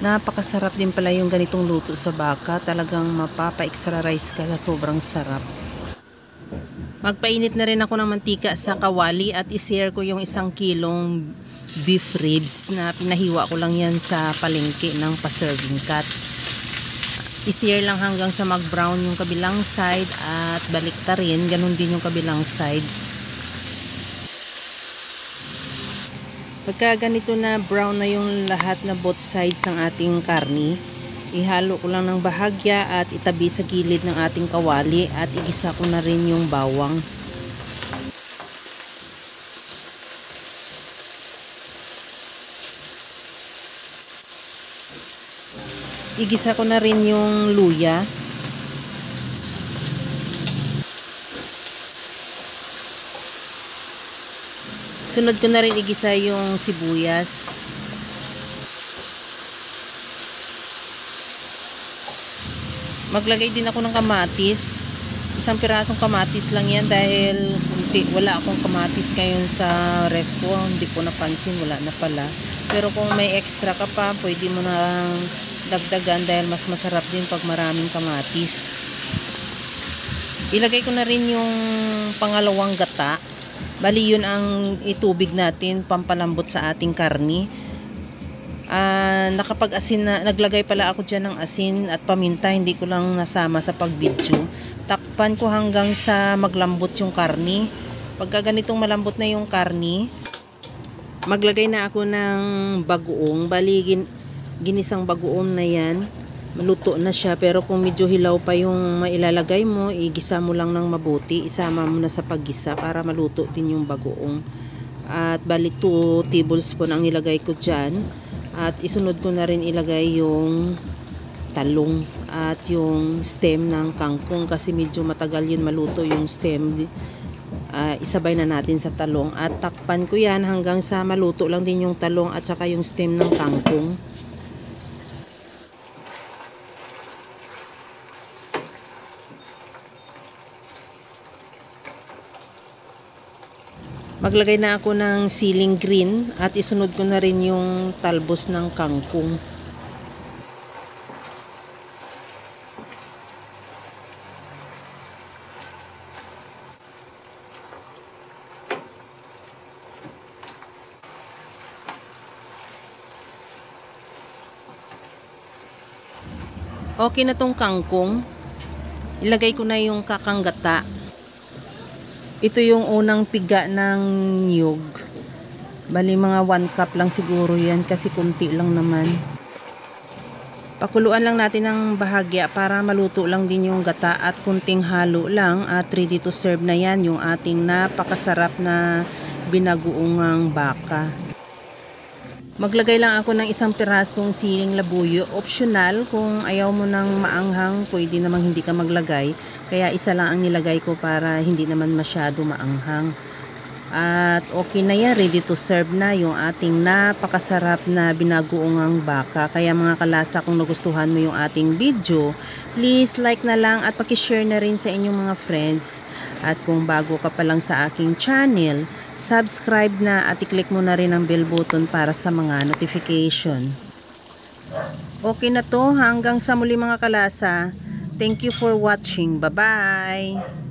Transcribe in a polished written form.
Napakasarap din pala yung ganitong luto sa baka. Talagang mapapa-extra rice ka sa sobrang sarap. Magpainit na rin ako ng mantika sa kawali at i-share ko yung 1 kilong beef ribs na pinahiwa ko lang yan sa palengke ng pa-serving cut. I-share lang hanggang sa mag-brown yung kabilang side at baliktarin, ganun din yung kabilang side. Pagka ganito na brown na yung lahat na both sides ng ating karni, ihalo ko lang ng bahagya at itabi sa gilid ng ating kawali at igisa ko na rin yung bawang. Igisa ko na rin yung luya. Sunod ko na rin igisa yung sibuyas. Maglagay din ako ng kamatis. 1 pirasong kamatis lang yan dahil wala akong kamatis ngayon sa ref ko. Hindi ko napansin, wala na pala. Pero kung may extra ka pa, pwede mo na dagdagan dahil mas masarap din pag maraming kamatis. Ilagay ko na rin yung pangalawang gata. Bali yun ang itubig natin pampalambot sa ating karni. Nakapag-asin na, naglagay pala ako dyan ng asin at paminta, hindi ko lang nasama sa pag-video. Takpan ko hanggang sa maglambot yung karni. Pagka ganitong malambot na yung karni, maglagay na ako ng bagoong. Bali ginisang bagoong na yan, maluto na siya, pero kung medyo hilaw pa yung mailalagay mo, igisa mo lang ng mabuti, isama mo na sa paggisa para maluto din yung bagoong. At bali 2 tablespoon ang nilagay ko dyan, at isunod ko na rin ilagay yung talong at yung stem ng kangkong kasi medyo matagal yun maluto yung stem. Isabay na natin sa talong at takpan ko yan hanggang sa maluto lang din yung talong at saka yung stem ng kangkong. Maglagay na ako ng siling green at isunod ko na rin yung talbos ng kangkong. Okay na tong kangkong. Ilagay ko na yung kakanggata. Ito yung unang piga ng niyog. Bali mga 1 cup lang siguro yan kasi kunti lang naman. Pakuluan lang natin ng bahagya para maluto lang din yung gata at kunting halo lang at ready to serve na yan yung ating napakasarap na binagoongang baka. Maglagay lang ako ng 1 pirasong siling labuyo. Optional, kung ayaw mo ng maanghang, pwede namang hindi ka maglagay. Kaya isa lang ang nilagay ko para hindi naman masyado maanghang. At okay na yan, ready to serve na yung ating napakasarap na binagoongang baka. Kaya mga kalasa, kung nagustuhan mo yung ating video, please like na lang at pakishare na rin sa inyong mga friends. At kung bago ka pa lang sa aking channel, subscribe na at i-click mo na rin ang bell button para sa mga notification. Okay na to, hanggang sa muli mga kalasa. Thank you for watching. Bye-bye!